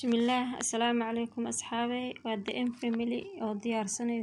بسم الله. السلام عليكم أصحابي، وأدي فاميلي أو ديار سنة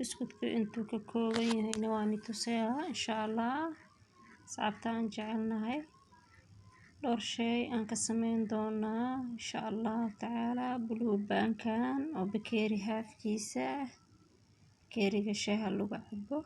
بسكوت أنتو ككوبين هاي نواني تسيها إن شاء الله. صعبتان جعلنا هاي دور شيء أنك سمين دونا إن شاء الله تعالى. بلوبان كان أو بكيري هاف كيسة، كيري قشيها اللي بعبه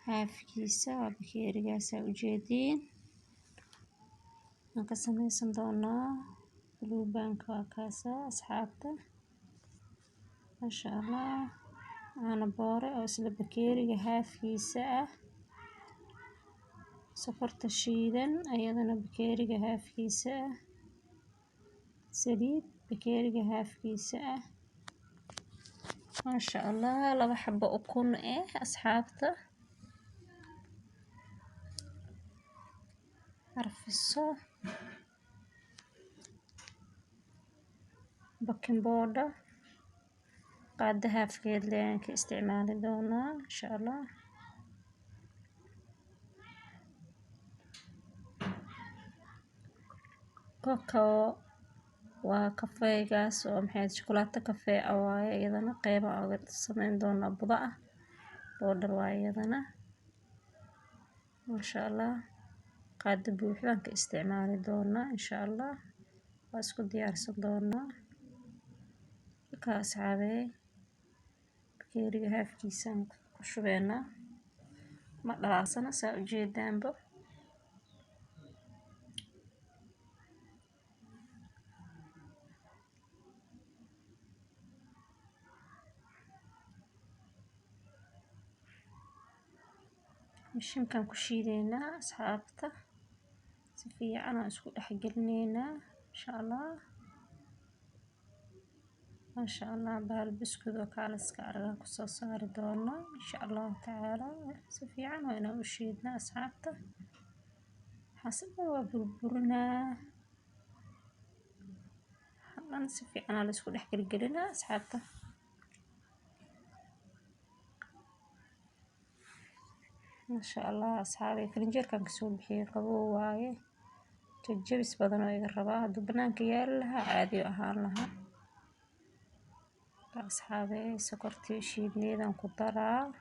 هاف كيسة وبكيري قاسة وجدين أنك سمين صندونا. بلوبانك وكاسة أصحابته ما شاء الله. أنا بوري أو سلبكيري هاف كيسة، سفرت الشيدن أيضا بكيري هاف كيسة، سليد بكيري هاف كيسة ما شاء الله. لا بحب أكون أصحابته عرف الصو بكين بوردة قادها في كيد لين كاستعمال دونا إن شاء الله. كوكو وكافيه جاس ومحيط شوكولاتة كافيه أو أيضا قيمة أو تصميم دونا بضاعة بودر وأيضا ما شاء الله. قاد بوحدان كاستعمال دونا إن شاء الله. واسكو ديار صدورنا كاس عابي بكيري هاف كيسان كشبينا ما دراسنا سأجي دامبو مش يمكن كشيلينا أصحابته سفية. أنا أسكت أحجلنينا إن شاء الله ما شاء الله. بالبسكوت وكالس كارغا كسو صار دونا إن شاء الله تعالى. سفية أنا وأنا أشيدنا أصحابته حسب وبربرنا أنا سفية. أنا أسكت أحجلنا أصحابته ما شاء الله. أصحابي كلنجر كان كسول بحي قبو وايه تجبس بدنو يقربا دبنان كيالها عادي وأهان لها. أصحابي سكرتي شيدني ذا كدرا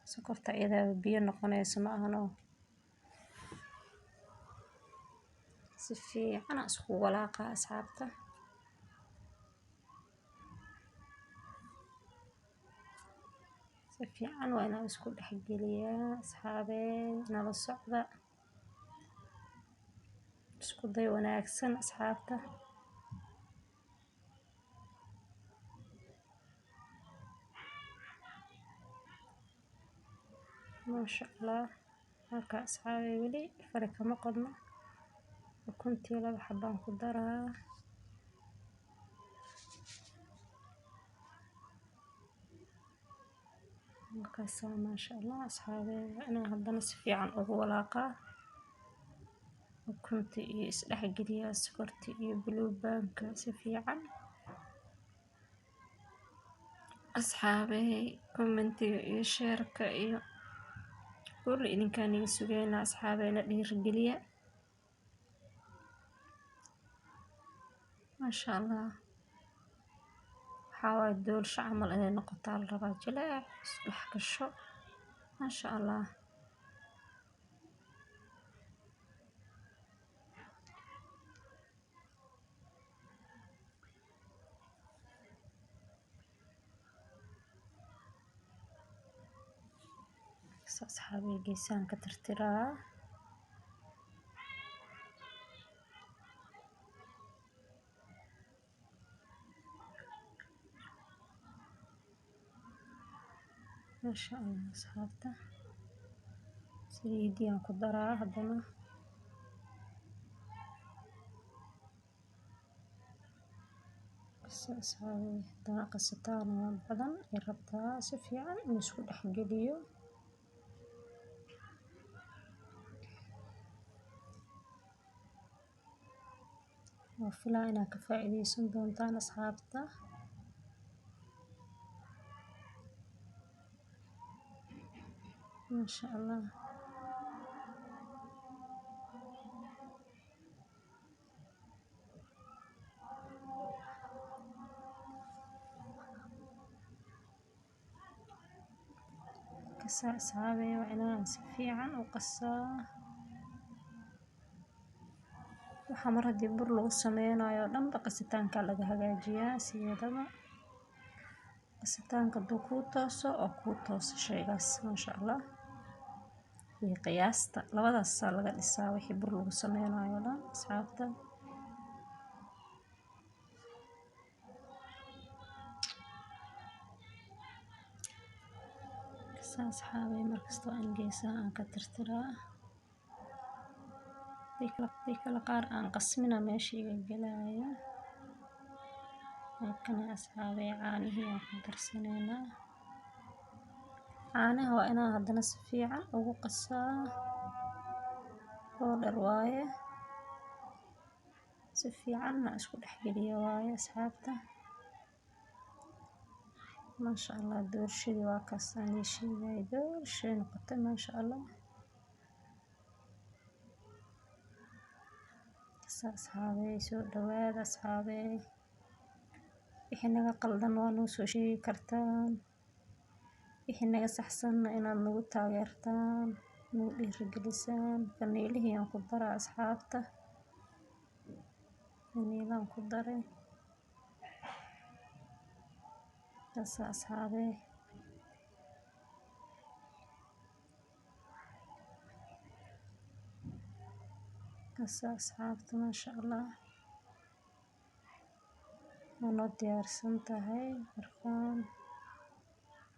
سكرت إذا بيا نقنا يسمعنا سفي. أنا أسكو ولاقة أصحابته سفي. أنا وأنا أسكو حقي لي أصحابي نال الصعبة أسكو ضي وأنا أكسن أصحابته ما شاء الله. هكا أصحابي ولي فرق ما قدنا وكنت يلا بحبان قدرها مكسا ما شاء الله. أصحابي أنا هذا نسفي عن أغولاقة وكنت يسلح قليا سكرتي بلو بانك سفي عن أصحابي كومنتي يشارك كل إن كان يسوقين أصحابي ندير قليا ما شاء الله. حاول دول شعمل إني نقطع الرجل يصبح كالشو ما شاء الله. أصحابي جيسان كترترا ما شاء الله. أصحابته سيدي قدرة هدنا بس أصحابي طاقة ستان والبدن يربطها سفيان نسود حقليو وفلاينا كفائدي سندونتان أصحابته ما شاء الله. asxaabey waa inaan si fiican u qasaa. waxa mar haddii bur lagu sameynayo dhanba qasitaanka laga hagaajiyaa sideedaba. qasitaanka hadduu kuu tooso oo kuu tooso shaygaas maasha allah. iyo qiyaasta labadaasaa laga dhisaa wixii bur lagu sameynayo dhan asxaabta. asxaabey markastoo aan geesaha aan ka tirtiraa. kala qaar aan qasmina meesha iga gelaya. halkana asxaabey caanihii aan ku darsanaynaa. caanaha waa inaan haddana si fiican ugu qasaa oo dhar waaye. si fiicanna isku dhex geliyo waaye asxaabta. maasha allah doorshadii waa kaasaan ii sheegay doorshay noqotay maasha allah. asxaabey soo dhawaada asxaabey. wixii naga qaldan waa noo soo sheegi kartaan. wixii naga saxsanna inaad nagu taageertaan nagu dhiirigelisaan. kaniilihii aan ku daraa asxaabta. kaniilaan ku daray asxaabey. asxaabta maasha allah waa noo diyaarsan tahay. markaan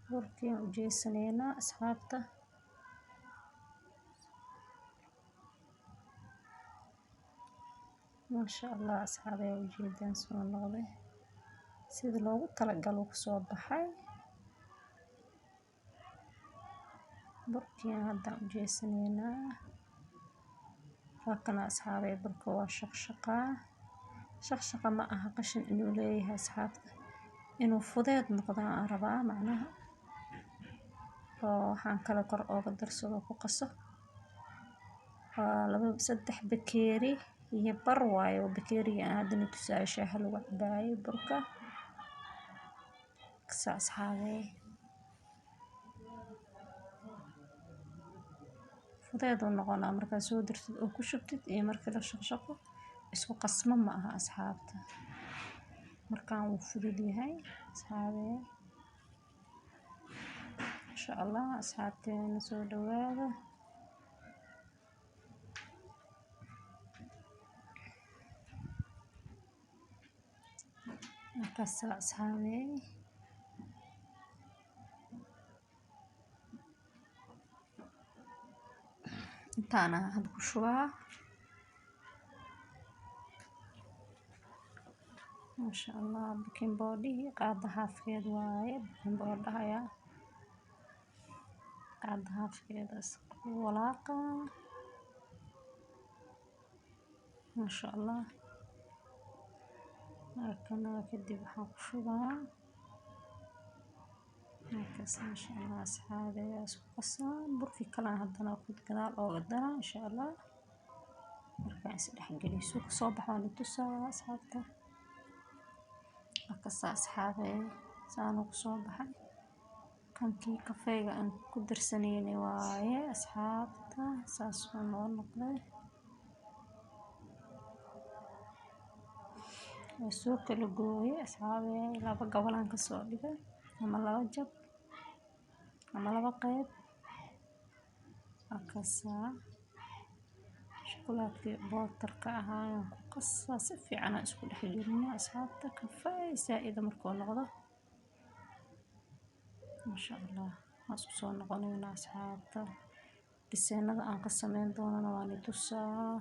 burkii aan u jeesanaynaa asxaabta. maasha allah asxaabey ujeedaan soo noqday sida loogu talagalo kusoo baxay. burkii aan haddaan u jeesanaynaa. halkana asxaabey burka waa shaqshaqaa. shaqshaqa ma aha qashin inuu leeyahay asxaabta. inuu fudeed noqdo aan rabaa macnaha. oo waxaan kala kor ooga darsado ku qaso. waa 3 bakeeri iyo bar waaye. oo bakeeriga aan haddana tusaayo shaaha lagu cabaayay burka. asxaabey fudeed uu noqonaa markaad soo dirtid oo ku shubtid iyo markii la shaqshaqo isku qasmo ma aha asxaabta. markaan wuu fudud yahay asxaabey. maasha allah asxaabteena soo dhawaada. markaas asxaabey intaana hadda ku shubaa. maasha allah baking powder qaada haafkeed waaye. baking powder ayaa qaada haafkeeda isku walaaqa. maasha allah. halkana kadib waxaan ku shubaa. halkaas maasha allah asxaabey isku qasaa. burkii kalaan haddana ku gadaal ooga daraa insha allah. markaan is dhex geliyo suu kasoo baxo waan tusaa asxaabta. halkaas asxaabey saanu kusoo baxay. kankii kafeega aan ku darsanaynay waaye asxaabta. saas uu noo noqday. waa soo kala gooyay asxaabey. 2 gabalaan ka soo dhigay ama 2 jab ama 2 qayb. halkaas shukulaadkii bootarka ahaa ayaan ku qasaa. si fiican aan isku dhex gelinaa asxaabta. kafee saa'ida markuu noqdo. maasha allah waan isku soo noqonaynaa asxaabta. diseenada aan ka sameyn doonana waan i tusaa.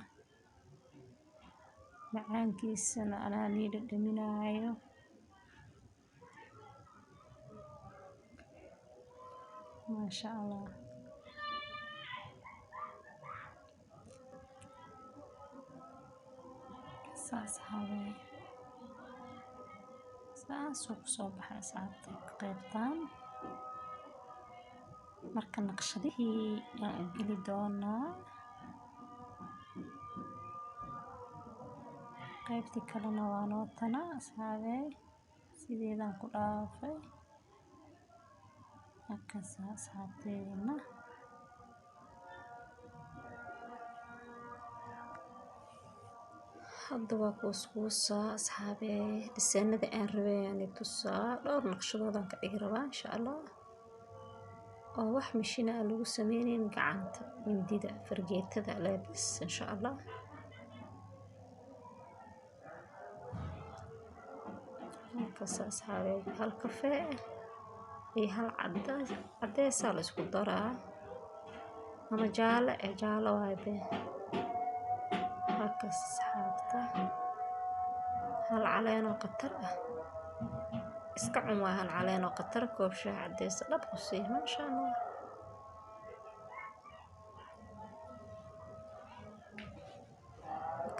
macaankiisana anaa nii dhadhaminaayo. maasha allah. asxaabey saasuu kusoo baxay asxaabta qaybtaan. marka naqshadihii aan u geli doonaa. qaybtii kalena waa noo tana asxaabey. sideedaan ku dhaafay. هكذا أصحابتنا hadda waa kuuskuusaa asxaabey dhisaanada aan rabay yani tusaa dhowr naqshadoodan ka dhigi rabaa insha allah oo wax mashina aan lagu sameynayn gacanta mindida fargeetada leebis insha allah halkaas asxaabey hal kafee iyo hal cadeesaa la isku daraa ama jaalo waaye halkaas asxaabta hal caleen oo qatar ah iska cun waa hal caleen oo qatar koob shaah cadees dhab ku sii maasha allah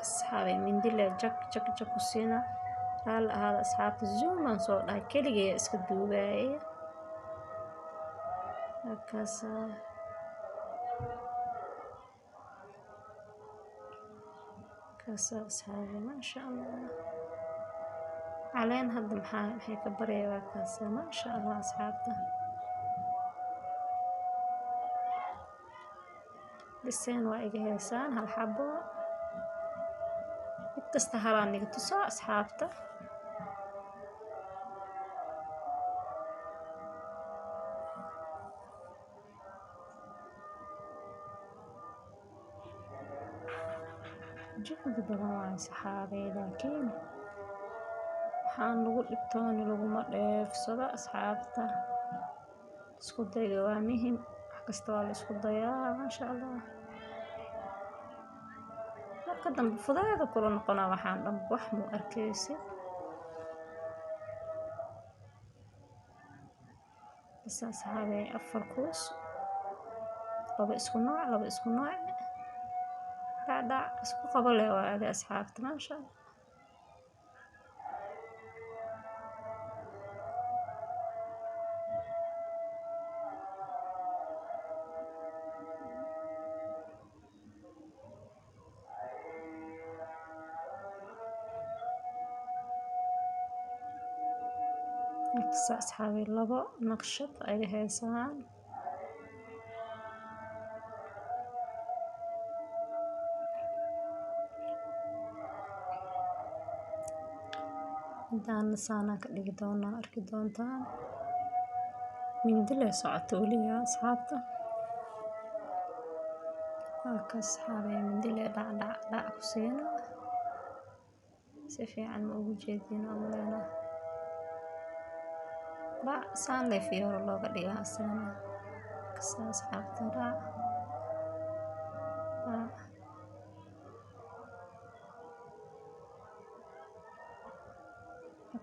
asxaabey mindile jag ku siina hal ahaada asxaabta zooman soo dhahay keligay iska duubaayay halkaas أصحابي ما شاء الله علين هاد محي كبري وكاسة ما شاء الله أصحابته لسين وايقه هيسان هالحبو تستهران نقتصو أصحابته جهد بدن صحابي لكن waxaan lagu dhibtooni laguma dheefsado asxaabta isku dayga waa muhiim wax kasta waa la isku dayaa maasha allah marka dambe fudaada kula noqonaa waxaan dhan wax mu arkaysi bas asxaabey 4 kuus laba isku nooc dhac isku qabo leh waa asxaabta maasha allah أصحابي لبا نقشط أي هيسان دان نسانا كدغ دونا أركي دونتان من دلة سعته وليا أصحابته هاك أصحابي من دلة دع كسينا سفي عن موجودين أمرنا لا سان لي فيه والله قد ياسنا كساس حاطرا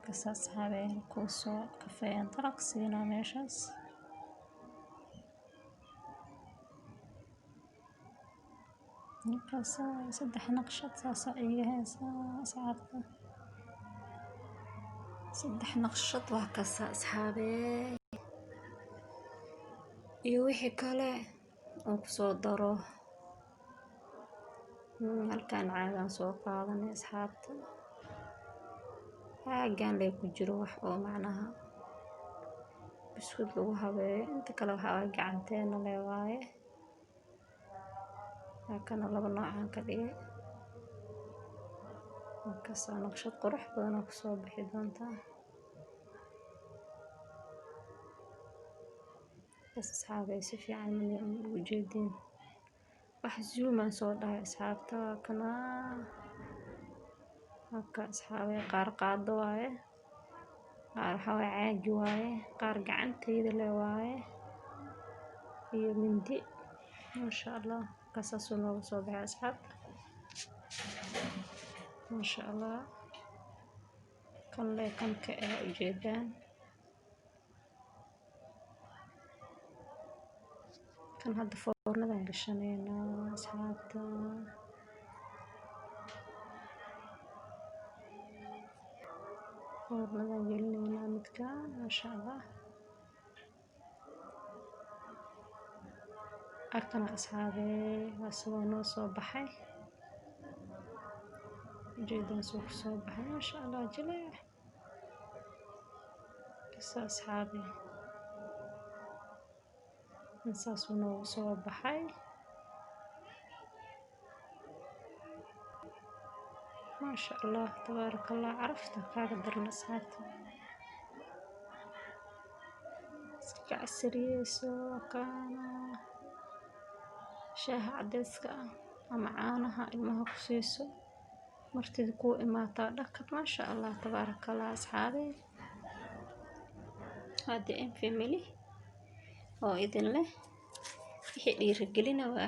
كساس هذه كوسو كافيه طرق سينا ميشاس نكسا صدح نقشة ساسا ايها ساعتها صدح نقشط وهكذا أصحابي يوحي كله وكسو دارو هل كان عادان سو قادني أصحابته هاقان لي كجروح أو معناها بسكوت لو هاوي انت كلا هاوي قعنتين لي واي هاكنا لبا نوعان كديه وكسا نقشط قرح بدنا كسو بحي دونتا بس أصحابي سفي عن من وجودين وحزو ما صودا أصحابتا كنا هكا أصحابي قار قاد واي قار حواي عاج واي قار قعنتي دلي واي هي مندي ما شاء الله قصص ونوصو بها أصحابتا ما شاء الله كان لي كم كأه جدا كان هاد فورنا قشنينا أصحابتا فورنا قلنا متكان ما شاء الله أكنا أصحابي واسوانو صوبحي جيدا سوق صوبحي ما شاء الله جليح بس أصحابي insaasuna soo baxay ما شاء الله تبارك الله عرفت كاga darna asxaabta iska casriyeyso kana shaaha cadeyska ama caanaha ilmaha ku siiso martida ku imaata dhaqad ما شاء الله تبارك الله asxaabi hada family oo idin leh wixii dhiirigelina waa